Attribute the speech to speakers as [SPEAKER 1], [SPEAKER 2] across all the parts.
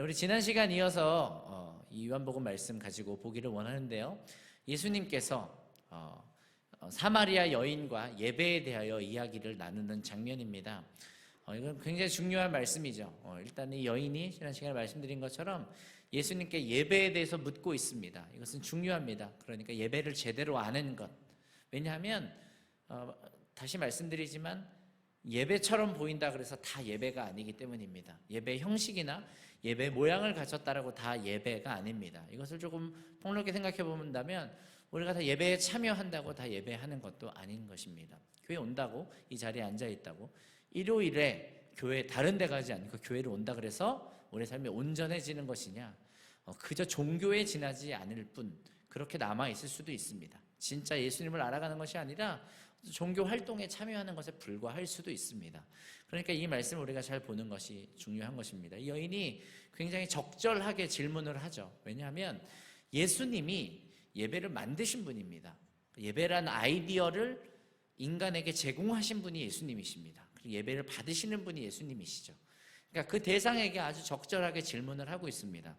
[SPEAKER 1] 우리 지난 시간 이어서 이 요한복음 말씀 가지고 보기를 원하는데요. 예수님께서 사마리아 여인과 예배에 대하여 이야기를 나누는 장면입니다. 이건 굉장히 중요한 말씀이죠. 일단 이 여인이 지난 시간에 말씀드린 것처럼 예수님께 예배에 대해서 묻고 있습니다. 이것은 중요합니다. 그러니까 예배를 제대로 아는 것. 왜냐하면 다시 말씀드리지만 예배처럼 보인다 그래서 다 예배가 아니기 때문입니다. 예배 형식이나 예배 모양을 가졌다라고 다 예배가 아닙니다. 이것을 조금 폭넓게 생각해 본다면 우리가 다 예배에 참여한다고 다 예배하는 것도 아닌 것입니다. 교회 온다고 이 자리에 앉아 있다고 일요일에 교회 다른 데 가지 않고 교회를 온다 그래서 우리 삶이 온전해지는 것이냐, 그저 종교에 지나지 않을 뿐 그렇게 남아 있을 수도 있습니다. 진짜 예수님을 알아가는 것이 아니라 종교 활동에 참여하는 것에 불과할 수도 있습니다. 그러니까 이 말씀을 우리가 잘 보는 것이 중요한 것입니다. 이 여인이 굉장히 적절하게 질문을 하죠. 왜냐하면 예수님이 예배를 만드신 분입니다. 예배란 아이디어를 인간에게 제공하신 분이 예수님이십니다. 그리고 예배를 받으시는 분이 예수님이시죠. 그러니까 그 대상에게 아주 적절하게 질문을 하고 있습니다.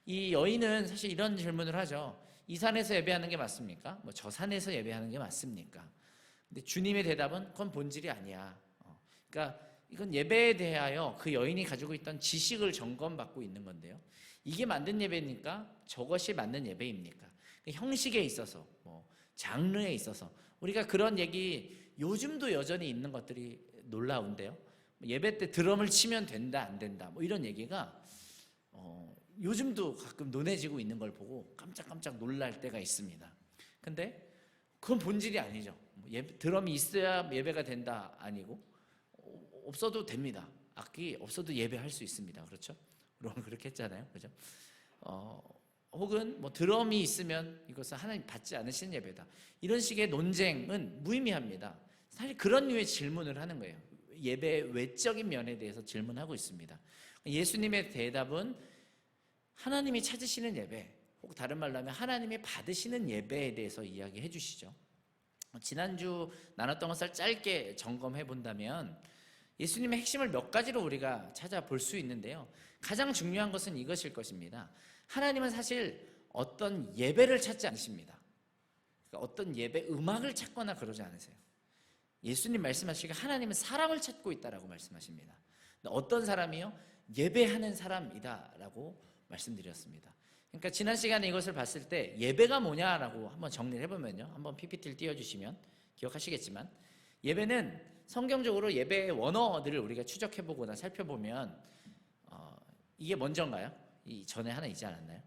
[SPEAKER 1] 이 여인은 사실 이런 질문을 하죠. 이 산에서 예배하는 게 맞습니까? 저 산에서 예배하는 게 맞습니까? 근데 주님의 대답은 그건 본질이 아니야. 그러니까 이건 예배에 대하여 그 여인이 가지고 있던 지식을 점검받고 있는 건데요. 이게 맞는 예배입니까? 저것이 맞는 예배입니까? 형식에 있어서, 장르에 있어서 우리가 그런 얘기 요즘도 여전히 있는 것들이 놀라운데요. 예배 때 드럼을 치면 된다, 안 된다, 이런 얘기가 요즘도 가끔 논해지고 있는 걸 보고 깜짝깜짝 놀랄 때가 있습니다. 근데 그건 본질이 아니죠. 드럼이 있어야 예배가 된다 아니고 없어도 됩니다. 악기 없어도 예배할 수 있습니다. 그렇죠? 우리는 그렇게 했잖아요. 그죠? 혹은 드럼이 있으면 이것은 하나님 받지 않으시는 예배다. 이런 식의 논쟁은 무의미합니다. 사실 그런 류의 질문을 하는 거예요. 예배의 외적인 면에 대해서 질문하고 있습니다. 예수님의 대답은 하나님이 찾으시는 예배, 혹 다른 말로 하면 하나님이 받으시는 예배에 대해서 이야기해 주시죠. 지난주 나눴던 것을 짧게 점검해 본다면 예수님의 핵심을 몇 가지로 우리가 찾아볼 수 있는데요. 가장 중요한 것은 이것일 것입니다. 하나님은 사실 어떤 예배를 찾지 않으십니다. 그러니까 어떤 예배 음악을 찾거나 그러지 않으세요. 예수님 말씀하시기에 하나님은 사람을 찾고 있다라고 말씀하십니다. 어떤 사람이요? 예배하는 사람이다라고 말씀드렸습니다. 그러니까 지난 시간에 이것을 봤을 때 예배가 뭐냐라고 한번 정리를 해보면요. 한번 PPT를 띄워주시면 기억하시겠지만 예배는 성경적으로 예배의 원어들을 우리가 추적해보거나 살펴보면 이게 먼저인가요? 이 전에 하나 있지 않았나요?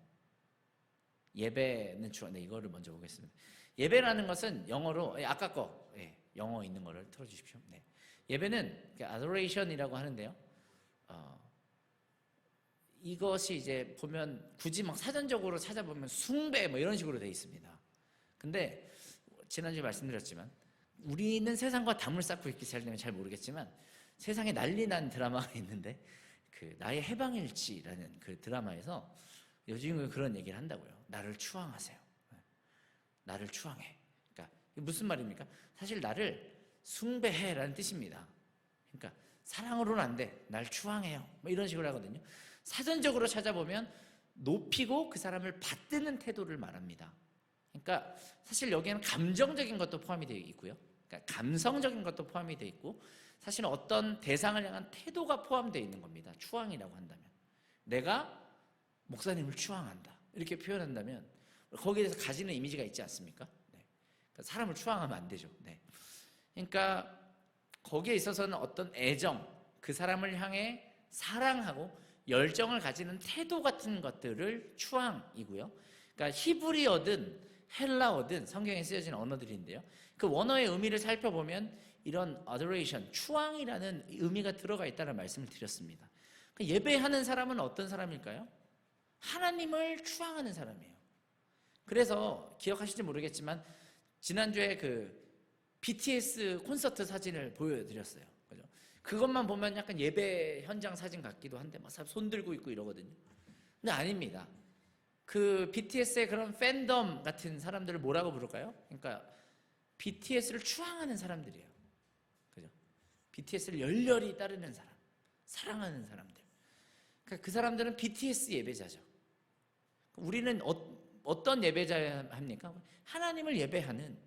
[SPEAKER 1] 예배는 이거를 먼저 보겠습니다. 예배라는 것은 영어로 아까 거 영어 있는 거를 틀어주십시오. 예배는 adoration이라고 하는데요. 이것이 이제 보면 굳이 사전적으로 찾아보면 숭배 이런 식으로 되어 있습니다. 근데 지난주에 말씀드렸지만 우리는 세상과 담을 쌓고 있기 때문에 잘 모르겠지만 세상에 난리 난 드라마가 있는데 그 나의 해방일지라는 그 드라마에서 요즘은 그런 얘기를 한다고요. 나를 추앙하세요. 나를 추앙해. 그러니까 무슨 말입니까? 사실 나를 숭배해라는 뜻입니다. 그러니까 사랑으로는 안 돼. 날 추앙해요. 이런 식으로 하거든요. 사전적으로 찾아보면 높이고 그 사람을 받드는 태도를 말합니다. 그러니까 사실 여기에는 감정적인 것도 포함이 되어 있고요. 그러니까 감성적인 것도 포함이 되어 있고 사실은 어떤 대상을 향한 태도가 포함되어 있는 겁니다. 추앙이라고 한다면. 내가 목사님을 추앙한다. 이렇게 표현한다면 거기에 대해서 가지는 이미지가 있지 않습니까? 그러니까 사람을 추앙하면 안 되죠. 그러니까 거기에 있어서는 어떤 애정, 그 사람을 향해 사랑하고 열정을 가지는 태도 같은 것들을 추앙이고요. 그러니까 히브리어든 헬라어든 성경에 쓰여진 언어들인데요. 그 원어의 의미를 살펴보면 이런 adoration, 추앙이라는 의미가 들어가 있다는 말씀을 드렸습니다. 그러니까 예배하는 사람은 어떤 사람일까요? 하나님을 추앙하는 사람이에요. 그래서 기억하실지 모르겠지만 지난주에 그 BTS 콘서트 사진을 보여드렸어요. 그죠? 그것만 보면 약간 예배 현장 사진 같기도 한데 막 손 들고 있고 이러거든요. 근데 아닙니다. 그 BTS의 그런 팬덤 같은 사람들을 뭐라고 부를까요? 그러니까 BTS를 추앙하는 사람들이에요. 그죠? BTS를 열렬히 따르는 사람, 사랑하는 사람들. 그러니까 그 사람들은 BTS 예배자죠. 우리는 어떤 예배자야 합니까? 하나님을 예배하는,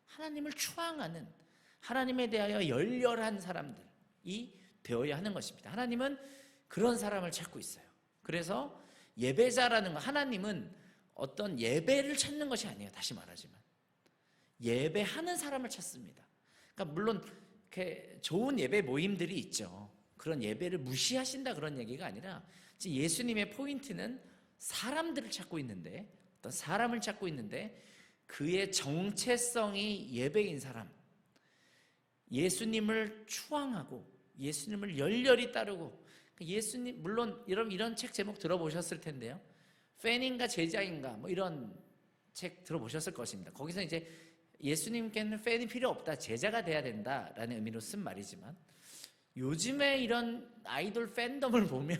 [SPEAKER 1] 하나님을 추앙하는, 하나님에 대하여 열렬한 사람들이 되어야 하는 것입니다. 하나님은 그런 사람을 찾고 있어요. 그래서 예배자라는 거, 하나님은 어떤 예배를 찾는 것이 아니에요. 다시 말하지만 예배하는 사람을 찾습니다. 그러니까 물론 이렇게 좋은 예배 모임들이 있죠. 그런 예배를 무시하신다 그런 얘기가 아니라 예수님의 포인트는 사람들을 찾고 있는데, 어떤 사람을 찾고 있는데 그의 정체성이 예배인 사람, 예수님을 추앙하고 예수님을 열렬히 따르고, 예수님, 물론 이런 책 제목 들어보셨을 텐데요. 팬인가 제자인가 뭐 이런 책 들어보셨을 것입니다. 거기서 이제 예수님께는 팬이 필요 없다, 제자가 돼야 된다라는 의미로 쓴 말이지만, 요즘에 이런 아이돌 팬덤을 보면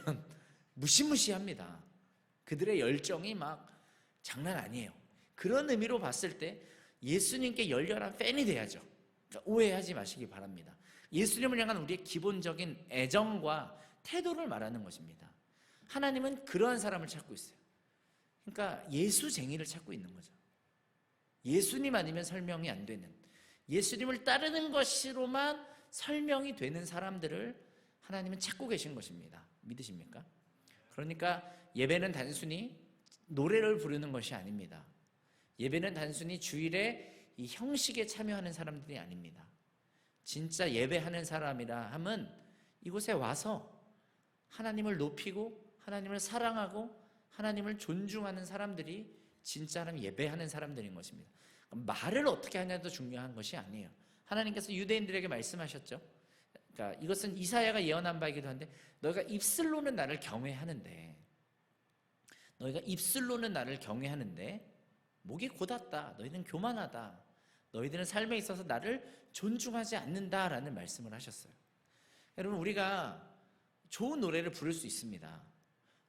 [SPEAKER 1] 무시무시합니다. 그들의 열정이 막 장난 아니에요. 그런 의미로 봤을 때 예수님께 열렬한 팬이 돼야죠. 그러니까 오해하지 마시기 바랍니다. 예수님을 향한 우리의 기본적인 애정과 태도를 말하는 것입니다. 하나님은 그러한 사람을 찾고 있어요. 그러니까 예수쟁이를 찾고 있는 거죠. 예수님 아니면 설명이 안 되는, 예수님을 따르는 것으로만 설명이 되는 사람들을 하나님은 찾고 계신 것입니다. 믿으십니까? 그러니까 예배는 단순히 노래를 부르는 것이 아닙니다. 예배는 단순히 주일에 이 형식에 참여하는 사람들이 아닙니다. 진짜 예배하는 사람이라 함은 이곳에 와서 하나님을 높이고 하나님을 사랑하고 하나님을 존중하는 사람들이 진짜 하나님 예배하는 사람들인 것입니다. 말을 어떻게 하냐도 중요한 것이 아니에요. 하나님께서 유대인들에게 말씀하셨죠. 그러니까 이것은 이사야가 예언한 바이기도 한데, 너희가 입술로는 나를 경외하는데, 너희가 입술로는 나를 경외하는데 목이 곧았다, 너희는 교만하다, 너희들은 삶에 있어서 나를 존중하지 않는다라는 말씀을 하셨어요. 여러분, 우리가 좋은 노래를 부를 수 있습니다.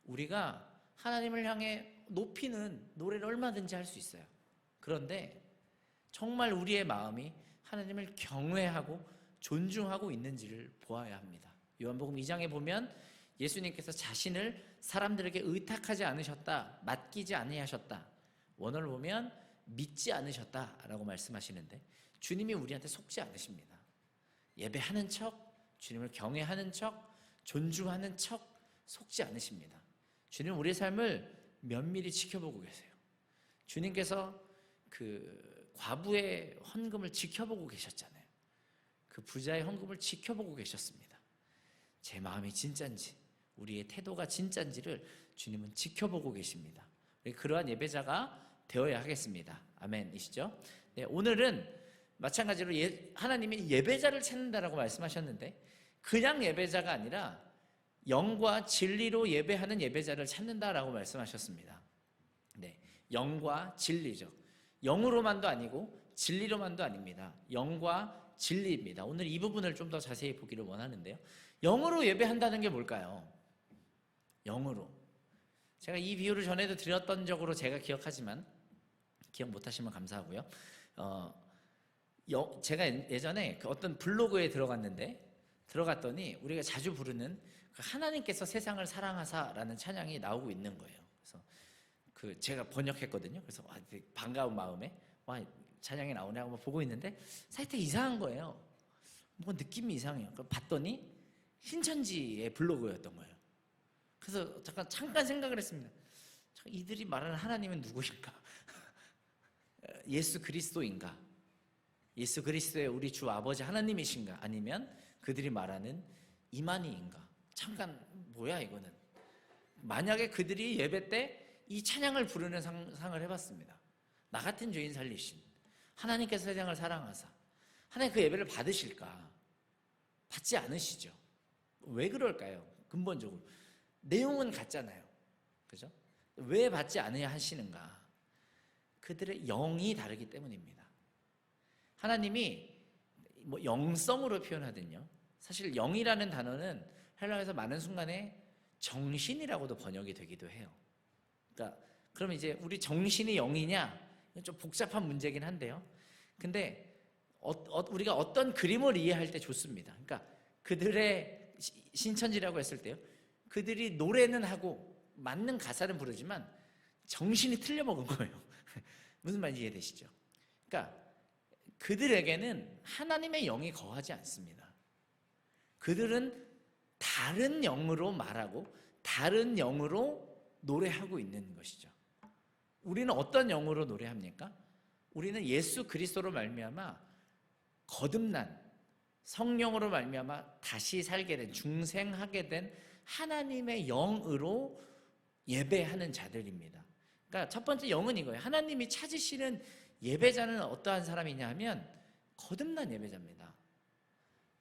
[SPEAKER 1] 우리가 하나님을 향해 높이는 노래를 얼마든지 할 수 있어요. 그런데 정말 우리의 마음이 하나님을 경외하고 존중하고 있는지를 보아야 합니다. 요한복음 2장에 보면 예수님께서 자신을 사람들에게 의탁하지 않으셨다, 맡기지 아니하셨다, 원어를 보면 믿지 않으셨다라고 말씀하시는데, 주님이 우리한테 속지 않으십니다. 예배하는 척, 주님을 경외하는 척, 존중하는 척 속지 않으십니다. 주님은 우리의 삶을 면밀히 지켜보고 계세요. 주님께서 그 과부의 헌금을 지켜보고 계셨잖아요. 그 부자의 헌금을 지켜보고 계셨습니다. 제 마음이 진짠지, 우리의 태도가 진짠지를 주님은 지켜보고 계십니다. 그러한 예배자가 되어야 하겠습니다. 아멘이시죠? 네, 오늘은 마찬가지로 하나님이 예배자를 찾는다라고 말씀하셨는데, 그냥 예배자가 아니라 영과 진리로 예배하는 예배자를 찾는다라고 말씀하셨습니다. 네, 영과 진리죠. 영으로만도 아니고 진리로만도 아닙니다. 영과 진리입니다. 오늘 이 부분을 좀 더 자세히 보기를 원하는데요. 영으로 예배한다는 게 뭘까요? 영으로. 제가 이 비유를 전에도 드렸던 적으로 제가 기억하지만 기억 못하시면 감사하고요. 제가 예전에 그 어떤 블로그에 들어갔더니 우리가 자주 부르는 그 하나님께서 세상을 사랑하사라는 찬양이 나오고 있는 거예요. 그래서 그 제가 번역했거든요. 그래서 되게 반가운 마음에 찬양이 나오네 하고 보고 있는데 사이트가 이상한 거예요. 뭐 느낌이 이상해요. 봤더니 신천지의 블로그였던 거예요. 그래서 잠깐 생각을 했습니다. 이들이 말하는 하나님은 누구인가? 예수 그리스도인가? 예수 그리스도의 우리 주 아버지 하나님이신가? 아니면 그들이 말하는 이만희인가? 잠깐 뭐야 이거는? 만약에 그들이 예배 때 이 찬양을 부르는 상상을 해봤습니다. 나 같은 죄인 살리신 하나님께서 세상을 사랑하사, 하나님 그 예배를 받으실까? 받지 않으시죠. 왜 그럴까요? 근본적으로 내용은 같잖아요. 그죠? 왜 받지 않으냐 하시는가? 그들의 영이 다르기 때문입니다. 하나님이 뭐 영성으로 표현하든요, 사실 영이라는 단어는 헬라어에서 많은 순간에 정신이라고도 번역이 되기도 해요. 그러니까 그럼 이제 우리 정신이 영이냐? 좀 복잡한 문제긴 한데요. 근데 우리가 어떤 그림을 이해할 때 좋습니다. 그러니까 그들의 신천지라고 했을 때요, 그들이 노래는 하고 맞는 가사는 부르지만 정신이 틀려먹은 거예요. 무슨 말인지 이해되시죠? 그러니까 그들에게는 하나님의 영이 거하지 않습니다. 그들은 다른 영으로 말하고 다른 영으로 노래하고 있는 것이죠. 우리는 어떤 영으로 노래합니까? 우리는 예수 그리스도로 말미암아 거듭난 성령으로 말미암아 다시 살게 된 중생하게 된 하나님의 영으로 예배하는 자들입니다. 그러니까 첫 번째 영은 이거예요. 하나님이 찾으시는 예배자는 어떠한 사람이냐 하면 거듭난 예배자입니다.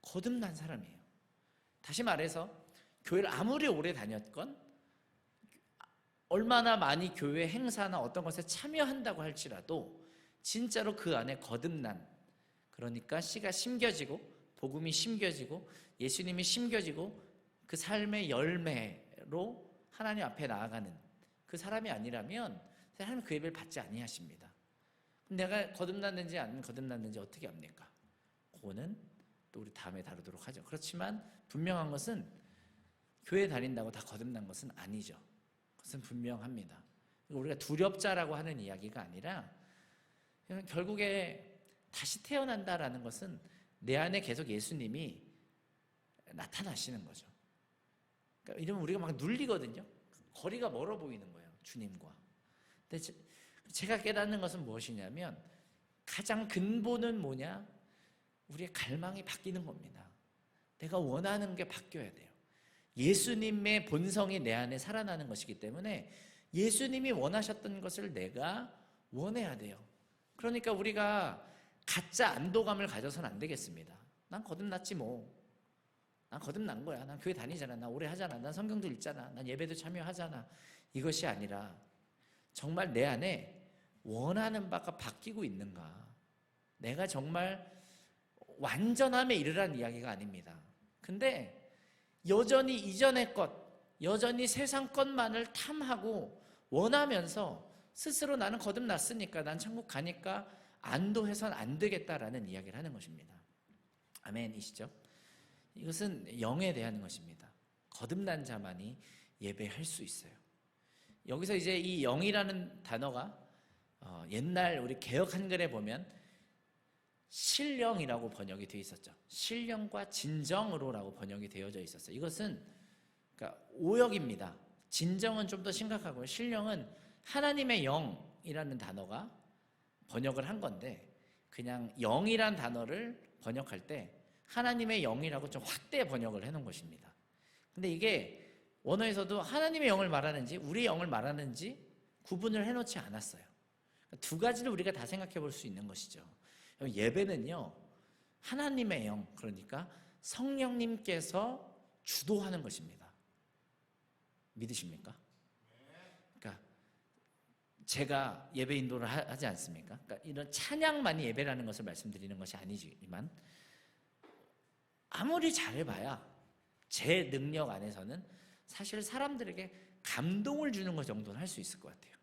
[SPEAKER 1] 거듭난 사람이에요. 다시 말해서 교회를 아무리 오래 다녔건 얼마나 많이 교회 행사나 어떤 것에 참여한다고 할지라도 진짜로 그 안에 거듭난, 그러니까 씨가 심겨지고 복음이 심겨지고 예수님이 심겨지고 그 삶의 열매로 하나님 앞에 나아가는 그 사람이 아니라면 하나님 그 예배를 받지 아니하십니다. 내가 거듭났는지 안 거듭났는지 어떻게 압니까? 그거는 또 우리 다음에 다루도록 하죠. 그렇지만 분명한 것은 교회 다닌다고 다 거듭난 것은 아니죠. 그것은 분명합니다. 우리가 두렵자라고 하는 이야기가 아니라 결국에 다시 태어난다라는 것은 내 안에 계속 예수님이 나타나시는 거죠. 그러니까 이러면 우리가 막 눌리거든요. 거리가 멀어 보이는 거예요, 주님과. 근데 제가 깨닫는 것은 무엇이냐면 가장 근본은 뭐냐? 우리의 갈망이 바뀌는 겁니다. 내가 원하는 게 바뀌어야 돼요. 예수님의 본성이 내 안에 살아나는 것이기 때문에 예수님이 원하셨던 것을 내가 원해야 돼요. 그러니까 우리가 가짜 안도감을 가져서는 안 되겠습니다. 난 거듭났지 뭐. 난 거듭난 거야. 난 교회 다니잖아. 난 오래 하잖아. 난 성경도 읽잖아. 난 예배도 참여하잖아. 이것이 아니라 정말 내 안에 원하는 바가 바뀌고 있는가. 내가 정말 완전함에 이르라는 이야기가 아닙니다. 근데 여전히 이전의 것, 여전히 세상 것만을 탐하고 원하면서 스스로 나는 거듭났으니까 난 천국 가니까 안도해선 안 되겠다라는 이야기를 하는 것입니다. 아멘이시죠? 이것은 영에 대한 것입니다. 거듭난 자만이 예배할 수 있어요. 여기서 이제 이 영이라는 단어가 옛날 우리 개역 한글에 보면 신령이라고 번역이 되어 있었죠. 신령과 진정으로라고 번역이 되어져 있었어요. 이것은 그러니까 오역입니다. 진정은 좀 더 심각하고요. 신령은 하나님의 영이라는 단어가 번역을 한 건데 그냥 영이란 단어를 번역할 때 하나님의 영이라고 좀 확대 번역을 해놓은 것입니다. 근데 이게 원어에서도 하나님의 영을 말하는지 우리의 영을 말하는지 구분을 해놓지 않았어요. 두 가지를 우리가 다 생각해 볼 수 있는 것이죠. 예배는요, 하나님의 영, 그러니까 성령님께서 주도하는 것입니다. 믿으십니까? 그러니까 제가 예배 인도를 하지 않습니까? 그러니까 이런 찬양만이 예배라는 것을 말씀드리는 것이 아니지만 아무리 잘해봐야 제 능력 안에서는 사실 사람들에게 감동을 주는 것 정도는 할 수 있을 것 같아요.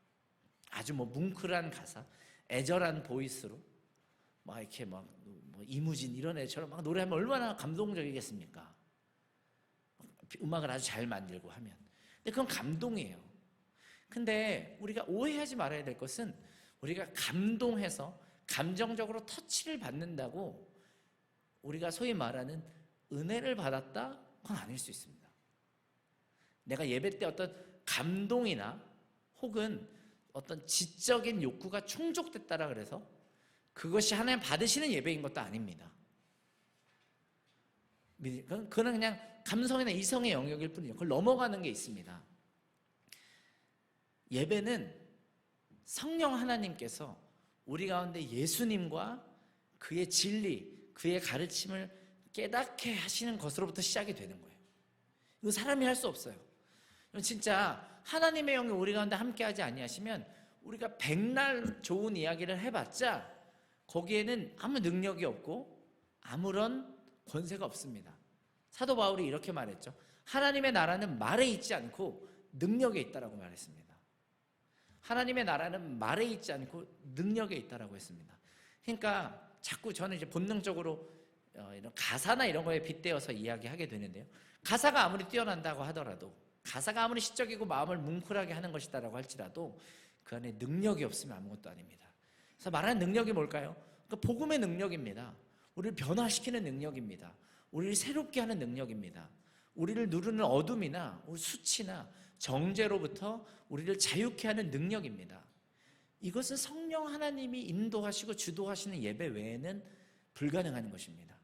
[SPEAKER 1] 아주 뭐 뭉클한 가사, 애절한 보이스로 막 이렇게 막 뭐 이무진 이런 애처럼 막 노래하면 얼마나 감동적이겠습니까? 음악을 아주 잘 만들고 하면. 근데 그건 감동이에요. 근데 우리가 오해하지 말아야 될 것은 우리가 감동해서 감정적으로 터치를 받는다고 우리가 소위 말하는 은혜를 받았다? 그건 아닐 수 있습니다. 내가 예배 때 어떤 감동이나 혹은 어떤 지적인 욕구가 충족됐다라 그래서 그것이 하나님 받으시는 예배인 것도 아닙니다. 그건 그냥 감성이나 이성의 영역일 뿐이죠. 그걸 넘어가는 게 있습니다. 예배는 성령 하나님께서 우리 가운데 예수님과 그의 진리, 그의 가르침을 깨닫게 하시는 것으로부터 시작이 되는 거예요. 이거 사람이 할 수 없어요. 진짜 하나님의 영이 우리 가운데 함께하지 아니하시면 우리가 백날 좋은 이야기를 해봤자 거기에는 아무 능력이 없고 아무런 권세가 없습니다. 사도 바울이 이렇게 말했죠. 하나님의 나라는 말에 있지 않고 능력에 있다라고 말했습니다. 하나님의 나라는 말에 있지 않고 능력에 있다라고 했습니다. 그러니까 자꾸 저는 이제 본능적으로 이런 가사나 이런 거에 빗대어서 이야기하게 되는데요. 가사가 아무리 뛰어난다고 하더라도 가사가 아무리 시적이고 마음을 뭉클하게 하는 것이다라고 할지라도 그 안에 능력이 없으면 아무것도 아닙니다. 그래서 말하는 능력이 뭘까요? 그러니까 복음의 능력입니다. 우리를 변화시키는 능력입니다. 우리를 새롭게 하는 능력입니다. 우리를 누르는 어둠이나 수치나 정죄로부터 우리를 자유케 하는 능력입니다. 이것은 성령 하나님이 인도하시고 주도하시는 예배 외에는 불가능한 것입니다.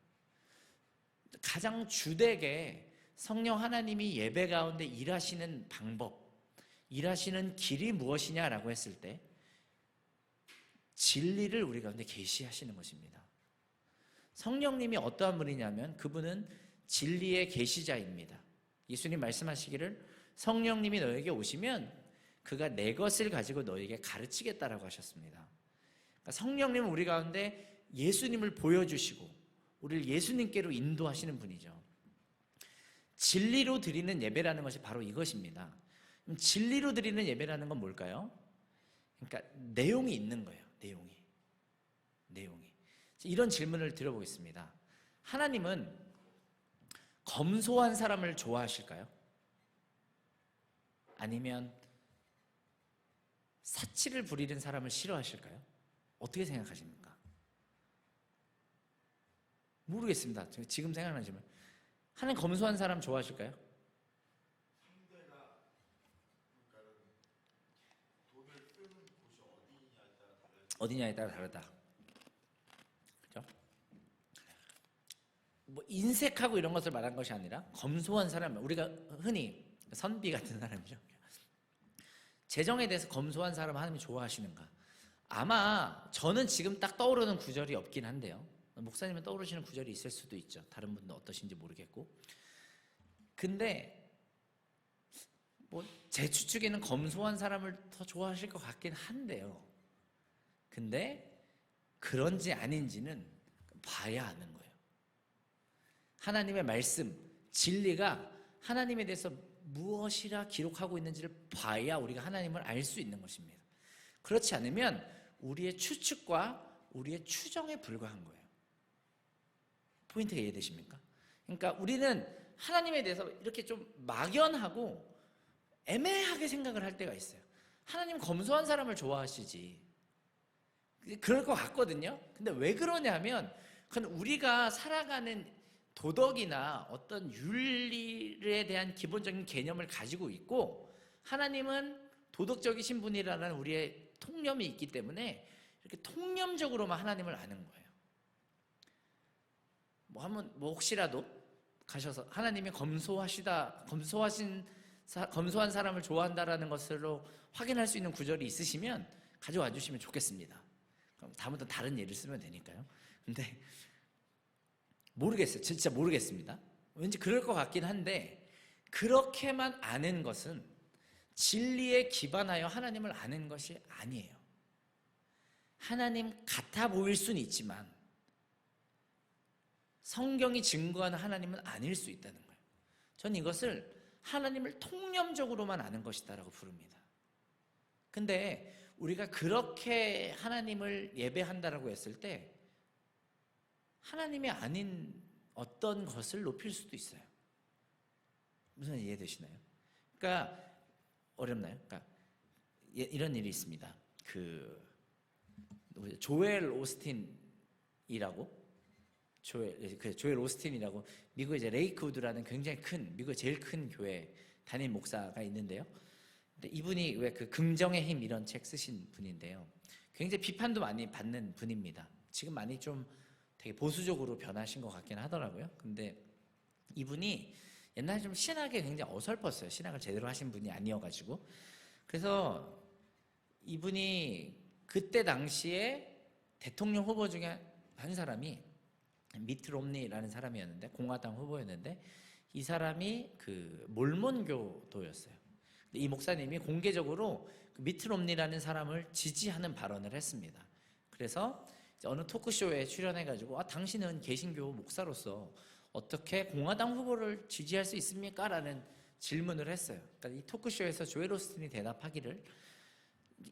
[SPEAKER 1] 가장 주되게 성령 하나님이 예배 가운데 일하시는 방법, 일하시는 길이 무엇이냐라고 했을 때 진리를 우리 가운데 계시하시는 것입니다. 성령님이 어떠한 분이냐면 그분은 진리의 계시자입니다. 예수님 말씀하시기를 성령님이 너에게 오시면 그가 내 것을 가지고 너에게 가르치겠다라고 하셨습니다. 그러니까 성령님은 우리 가운데 예수님을 보여주시고 우리를 예수님께로 인도하시는 분이죠. 진리로 드리는 예배라는 것이 바로 이것입니다. 그럼 진리로 드리는 예배라는 건 뭘까요? 그러니까 내용이 있는 거예요. 내용이. 이런 질문을 드려보겠습니다. 하나님은 검소한 사람을 좋아하실까요? 아니면 사치를 부리는 사람을 싫어하실까요? 어떻게 생각하십니까? 모르겠습니다. 지금 생각나지만 하나님 검소한 사람 좋아하실까요? 어디냐에 따라 다르다. 그죠? 뭐 인색하고 이런 것을 말한 것이 아니라 검소한 사람, 우리가 흔히 선비 같은 사람이죠. 재정에 대해서 검소한 사람 하나님이 좋아하시는가? 아마 저는 지금 딱 떠오르는 구절이 없긴 한데요. 목사님은 떠오르시는 구절이 있을 수도 있죠. 다른 분도 어떠신지 모르겠고. 근데 뭐 제 추측에는 검소한 사람을 더 좋아하실 것 같긴 한데요. 근데 그런지 아닌지는 봐야 아는 거예요. 하나님의 말씀, 진리가 하나님에 대해서 무엇이라 기록하고 있는지를 봐야 우리가 하나님을 알 수 있는 것입니다. 그렇지 않으면 우리의 추측과 우리의 추정에 불과한 거예요. 포인트가 이해되십니까? 그러니까 우리는 하나님에 대해서 이렇게 좀 막연하고 애매하게 생각을 할 때가 있어요. 하나님 검소한 사람을 좋아하시지. 그럴 것 같거든요. 근데 왜 그러냐면 그건 우리가 살아가는 도덕이나 어떤 윤리에 대한 기본적인 개념을 가지고 있고 하나님은 도덕적이신 분이라는 우리의 통념이 있기 때문에 이렇게 통념적으로만 하나님을 아는 거예요. 뭐 혹시라도 가셔서 하나님이 검소한 사람을 좋아한다라는 것으로 확인할 수 있는 구절이 있으시면 가져와 주시면 좋겠습니다. 그럼 다음부터 다른 예를 쓰면 되니까요. 근데 모르겠어요. 진짜 모르겠습니다. 왠지 그럴 것 같긴 한데 그렇게만 아는 것은 진리에 기반하여 하나님을 아는 것이 아니에요. 하나님 같아 보일 수는 있지만 성경이 증거하는 하나님은 아닐 수 있다는 거예요. 저는 이것을 하나님을 통념적으로만 아는 것이다라고 부릅니다. 근데 우리가 그렇게 하나님을 예배한다라고 했을 때 하나님이 아닌 어떤 것을 높일 수도 있어요. 무슨 이해되시나요? 그러니까 어렵나요? 그러니까 이런 일이 있습니다. 조엘 오스틴이라고 조엘 오스틴이라고 미국의 이제 레이크우드라는 굉장히 큰 미국의 제일 큰 교회 담임 목사가 있는데요. 근데 이분이 왜 그 긍정의 힘 이런 책 쓰신 분인데요. 굉장히 비판도 많이 받는 분입니다. 지금 많이 좀 되게 보수적으로 변하신 것 같긴 하더라고요. 근데 이분이 옛날에 좀 신학에 굉장히 어설펐어요. 신학을 제대로 하신 분이 아니어가지고. 그래서 이분이 그때 당시에 대통령 후보 중에 한 사람이 미트 롬니라는 사람이었는데 공화당 후보였는데 이 사람이 그 몰몬교도였어요. 이 목사님이 공개적으로 그 미트 롬니라는 사람을 지지하는 발언을 했습니다. 그래서 어느 토크쇼에 출연해가지고 당신은 개신교 목사로서 어떻게 공화당 후보를 지지할 수 있습니까? 라는 질문을 했어요. 그러니까 이 토크쇼에서 조엘 오스틴이 대답하기를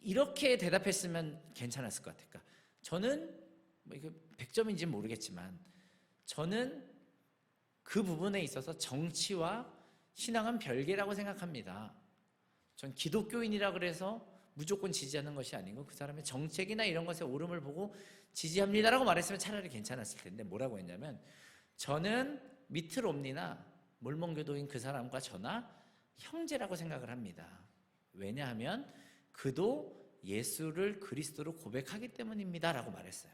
[SPEAKER 1] 이렇게 대답했으면 괜찮았을 것 같아요. 그러니까 저는 뭐 이게 100점인지는 모르겠지만 저는 그 부분에 있어서 정치와 신앙은 별개라고 생각합니다. 전 기독교인이라 그래서 무조건 지지하는 것이 아니고 그 사람의 정책이나 이런 것에 옳음을 보고 지지합니다라고 말했으면 차라리 괜찮았을 텐데 뭐라고 했냐면 저는 미트롬니나 몰몬교도인 그 사람과 저나 형제라고 생각을 합니다. 왜냐하면 그도 예수를 그리스도로 고백하기 때문입니다 라고 말했어요.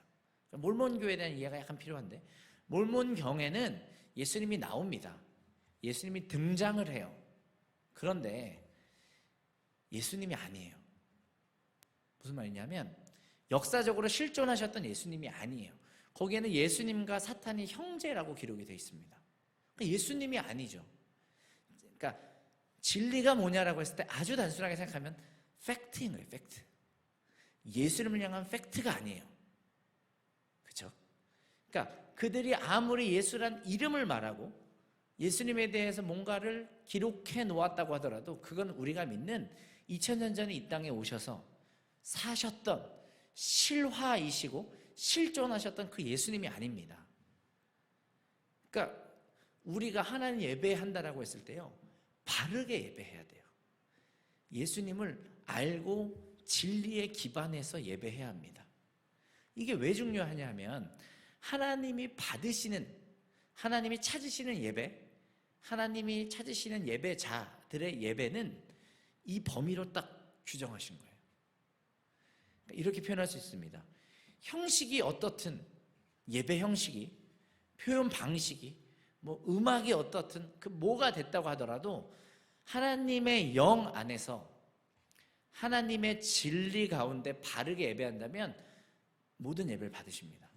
[SPEAKER 1] 몰몬교에 대한 이해가 약간 필요한데 몰몬경에는 예수님이 나옵니다. 예수님이 등장을 해요. 그런데 예수님이 아니에요. 무슨 말이냐면 역사적으로 실존하셨던 예수님이 아니에요. 거기에는 예수님과 사탄이 형제라고 기록이 되어 있습니다. 그러니까 예수님이 아니죠. 그러니까 진리가 뭐냐라고 했을 때 아주 단순하게 생각하면 팩트인 거예요. 팩트. 예수님을 향한 팩트가 아니에요. 그렇죠? 그러니까 그들이 아무리 예수란 이름을 말하고 예수님에 대해서 뭔가를 기록해 놓았다고 하더라도 그건 우리가 믿는 2000년 전에 이 땅에 오셔서 사셨던 실화이시고 실존하셨던 그 예수님이 아닙니다. 그러니까 우리가 하나님 예배한다라고 했을 때요, 바르게 예배해야 돼요. 예수님을 알고 진리에 기반해서 예배해야 합니다. 이게 왜 중요하냐 하면 하나님이 받으시는, 하나님이 찾으시는 예배, 하나님이 찾으시는 예배자들의 예배는 이 범위로 딱 규정하신 거예요. 이렇게 표현할 수 있습니다. 형식이 어떻든, 예배 형식이, 표현 방식이, 뭐 음악이 어떻든 그 뭐가 됐다고 하더라도 하나님의 영 안에서 하나님의 진리 가운데 바르게 예배한다면 모든 예배를 받으십니다.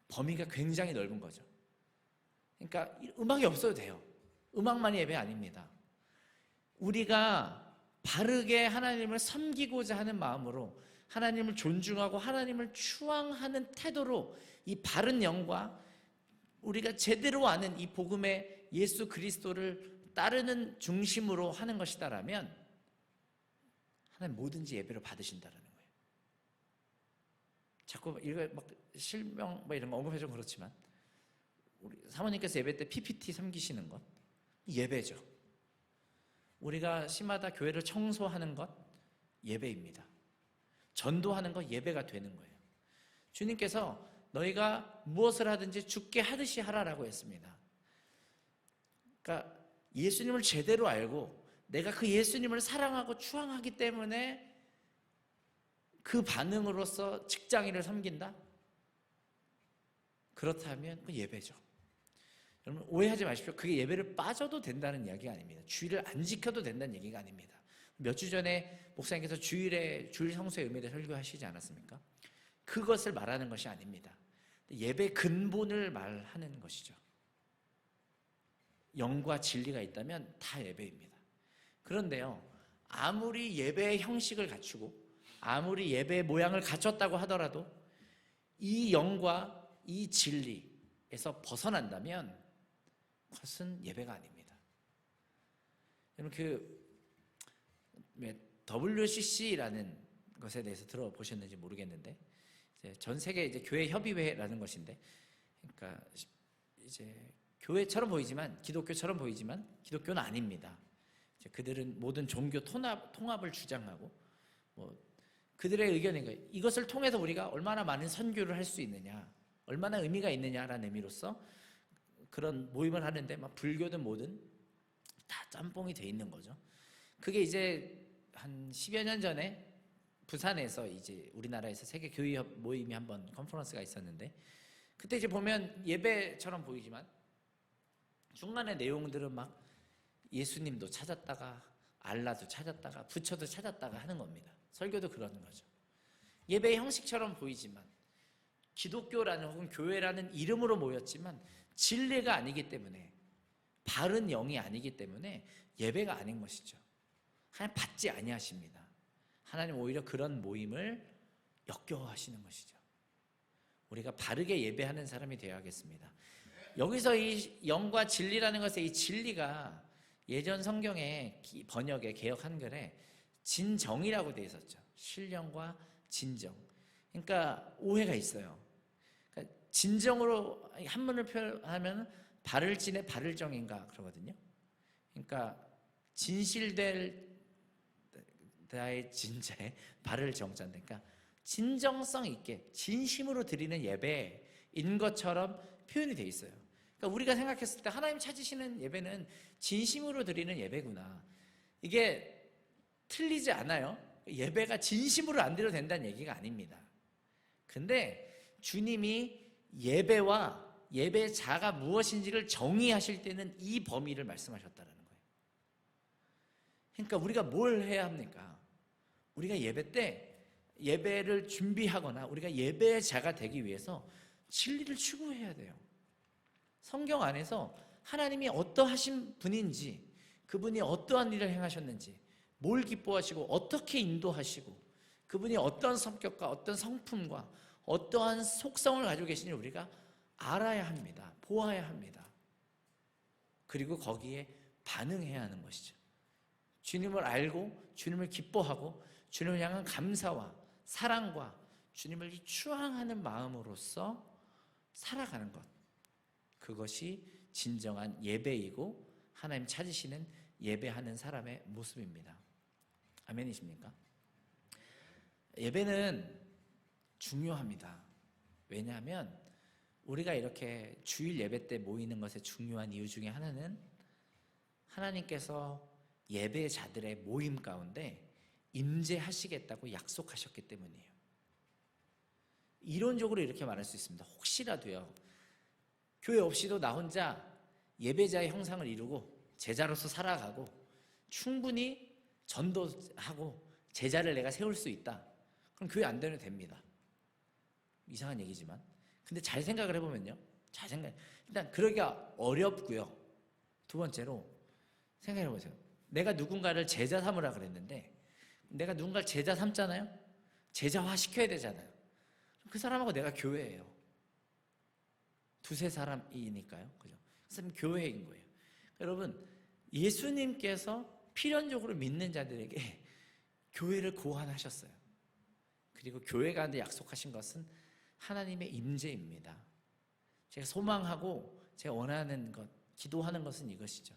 [SPEAKER 1] 범위가 굉장히 넓은 거죠. 그러니까 음악이 없어도 돼요. 음악만이 예배 아닙니다. 우리가 바르게 하나님을 섬기고자 하는 마음으로 하나님을 존중하고 하나님을 추앙하는 태도로 이 바른 영과 우리가 제대로 아는 이 복음의 예수 그리스도를 따르는 중심으로 하는 것이다라면 하나님 뭐든지 예배로 받으신다라는 거예요. 자꾸 이거 막 실명 뭐 이런 거 언급해 좀 그렇지만 우리 사모님께서 예배 때 PPT 섬기시는 것 예배죠. 우리가 시마다 교회를 청소하는 것 예배입니다. 전도하는 것 예배가 되는 거예요. 주님께서 너희가 무엇을 하든지 주께 하듯이 하라라고 했습니다. 그러니까 예수님을 제대로 알고 내가 그 예수님을 사랑하고 추앙하기 때문에 그 반응으로서 직장인을 섬긴다? 그렇다면 그 예배죠. 여러분 오해하지 마십시오. 그게 예배를 빠져도 된다는 이야기가 아닙니다. 주일을 안 지켜도 된다는 얘기가 아닙니다. 몇 주 전에 목사님께서 주일 성수의 의미를 설교하시지 않았습니까? 그것을 말하는 것이 아닙니다. 예배 근본을 말하는 것이죠. 영과 진리가 있다면 다 예배입니다. 그런데요, 아무리 예배의 형식을 갖추고 아무리 예배의 모양을 갖췄다고 하더라도 이 영과 이 진리에서 벗어난다면 그것은 예배가 아닙니다. 여러분 WCC라는 것에 대해서 들어보셨는지 모르겠는데 전 세계 이제 교회 협의회라는 것인데, 그러니까 이제 교회처럼 보이지만 기독교처럼 보이지만 기독교는 아닙니다. 이제 그들은 모든 종교 통합을 주장하고 뭐 그들의 의견인 거예요. 이것을 통해서 우리가 얼마나 많은 선교를 할 수 있느냐, 얼마나 의미가 있느냐라는 의미로서 그런 모임을 하는데 막 불교든 뭐든 다 짬뽕이 돼 있는 거죠. 그게 이제 한 10여 년 전에 부산에서 이제 우리나라에서 세계 교회협 모임이 한번 컨퍼런스가 있었는데 그때 이제 보면 예배처럼 보이지만 중간에 내용들은 막 예수님도 찾았다가 알라도 찾았다가 부처도 찾았다가 하는 겁니다. 설교도 그러는 거죠. 예배의 형식처럼 보이지만 기독교라는 혹은 교회라는 이름으로 모였지만 진리가 아니기 때문에 바른 영이 아니기 때문에 예배가 아닌 것이죠. 하나님 받지 아니하십니다. 하나님 오히려 그런 모임을 역겨워하시는 것이죠. 우리가 바르게 예배하는 사람이 되어야겠습니다. 여기서 이 영과 진리라는 것의 이 진리가 예전 성경의 번역에 개역 한글에 진정이라고 되어 있었죠. 신령과 진정. 그러니까 오해가 있어요. 그러니까 진정으로 한문을 표현하면 발을 찌네 발을 정인가 그러거든요. 그러니까 진실될 다의 진자에 발을 정자인데, 그러니까 진정성 있게 진심으로 드리는 예배인 것처럼 표현이 돼 있어요. 그러니까 우리가 생각했을 때 하나님 찾으시는 예배는 진심으로 드리는 예배구나, 이게 틀리지 않아요. 예배가 진심으로 안 드려도 된다는 얘기가 아닙니다. 근데 주님이 예배와 예배자가 무엇인지를 정의하실 때는 이 범위를 말씀하셨다는 거예요. 그러니까 우리가 뭘 해야 합니까? 우리가 예배 때 예배를 준비하거나 우리가 예배자가 되기 위해서 진리를 추구해야 돼요. 성경 안에서 하나님이 어떠하신 분인지, 그분이 어떠한 일을 행하셨는지, 뭘 기뻐하시고 어떻게 인도하시고, 그분이 어떤 성격과 어떤 성품과 어떠한 속성을 가지고 계신지 우리가 알아야 합니다. 보아야 합니다. 그리고 거기에 반응해야 하는 것이죠. 주님을 알고 주님을 기뻐하고 주님을 향한 감사와 사랑과 주님을 추앙하는 마음으로서 살아가는 것, 그것이 진정한 예배이고 하나님 찾으시는 예배하는 사람의 모습입니다. 아멘이십니까? 예배는 중요합니다. 왜냐하면 우리가 이렇게 주일 예배 때 모이는 것의 중요한 이유 중에 하나는 하나님께서 예배자들의 모임 가운데 임재하시겠다고 약속하셨기 때문이에요. 이론적으로 이렇게 말할 수 있습니다. 혹시라도요, 교회 없이도 나 혼자 예배자의 형상을 이루고 제자로서 살아가고 충분히 전도하고 제자를 내가 세울 수 있다, 그럼 교회 안 다녀도 됩니다. 이상한 얘기지만, 근데 잘 생각을 해보면요, 일단 그러기가 어렵고요. 두 번째로 생각해보세요. 내가 누군가를 제자 삼으라 그랬는데 내가 누군가를 제자 삼잖아요. 제자화 시켜야 되잖아요. 그 사람하고 내가 교회예요. 두세 사람이니까요. 그죠? 그 사람이 교회인 거예요. 여러분, 예수님께서 필연적으로 믿는 자들에게 교회를 고안하셨어요. 그리고 교회 가운데 약속하신 것은 하나님의 임재입니다. 제가 소망하고 제가 원하는 것, 기도하는 것은 이것이죠.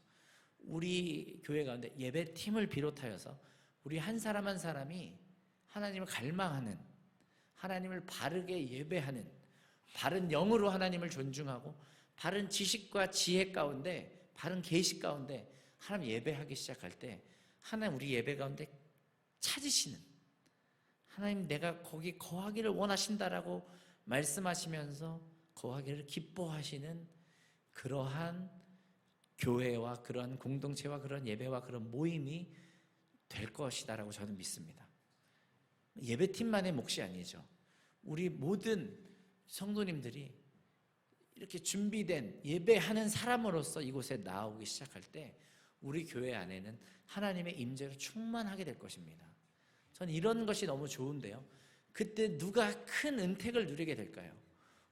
[SPEAKER 1] 우리 교회 가운데 예배팀을 비롯하여서 우리 한 사람 한 사람이 하나님을 갈망하는, 하나님을 바르게 예배하는, 바른 영으로 하나님을 존중하고 바른 지식과 지혜 가운데, 바른 계시 가운데 하나님 예배하기 시작할 때 하나님 우리 예배 가운데 찾으시는, 하나님 내가 거기 거하기를 원하신다라고 말씀하시면서 거하기를 기뻐하시는 그러한 교회와 그런 공동체와 그런 예배와 그런 모임이 될 것이다라고 저는 믿습니다. 예배팀만의 몫이 아니죠. 우리 모든 성도님들이 이렇게 준비된 예배하는 사람으로서 이곳에 나오기 시작할 때 우리 교회 안에는 하나님의 임재로 충만하게 될 것입니다. 저는 이런 것이 너무 좋은데요, 그때 누가 큰 은택을 누리게 될까요?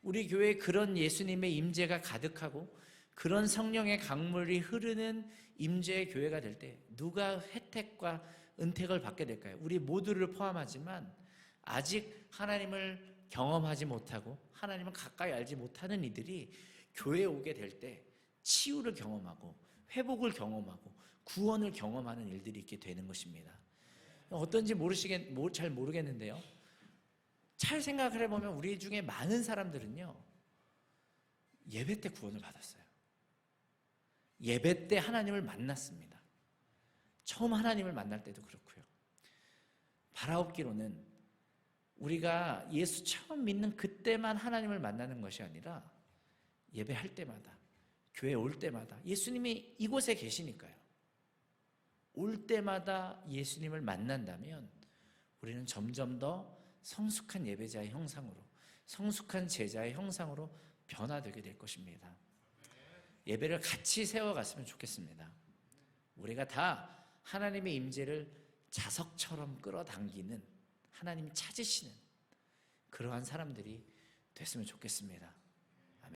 [SPEAKER 1] 우리 교회에 그런 예수님의 임재가 가득하고 그런 성령의 강물이 흐르는 임재의 교회가 될 때 누가 혜택과 은택을 받게 될까요? 우리 모두를 포함하지만 아직 하나님을 경험하지 못하고 하나님을 가까이 알지 못하는 이들이 교회에 오게 될 때 치유를 경험하고 회복을 경험하고 구원을 경험하는 일들이 있게 되는 것입니다. 어떤지 잘 모르겠는데요, 잘 생각을 해보면 우리 중에 많은 사람들은요, 예배 때 구원을 받았어요. 예배 때 하나님을 만났습니다. 처음 하나님을 만날 때도 그렇고요. 바라옵기로는 우리가 예수 처음 믿는 그때만 하나님을 만나는 것이 아니라 예배할 때마다, 교회 올 때마다, 예수님이 이곳에 계시니까요, 올 때마다 예수님을 만난다면 우리는 점점 더 성숙한 예배자의 형상으로, 성숙한 제자의 형상으로 변화되게 될 것입니다. 예배를 같이 세워갔으면 좋겠습니다. 우리가 다 하나님의 임재를 자석처럼 끌어당기는, 하나님이 찾으시는 그러한 사람들이 됐으면 좋겠습니다.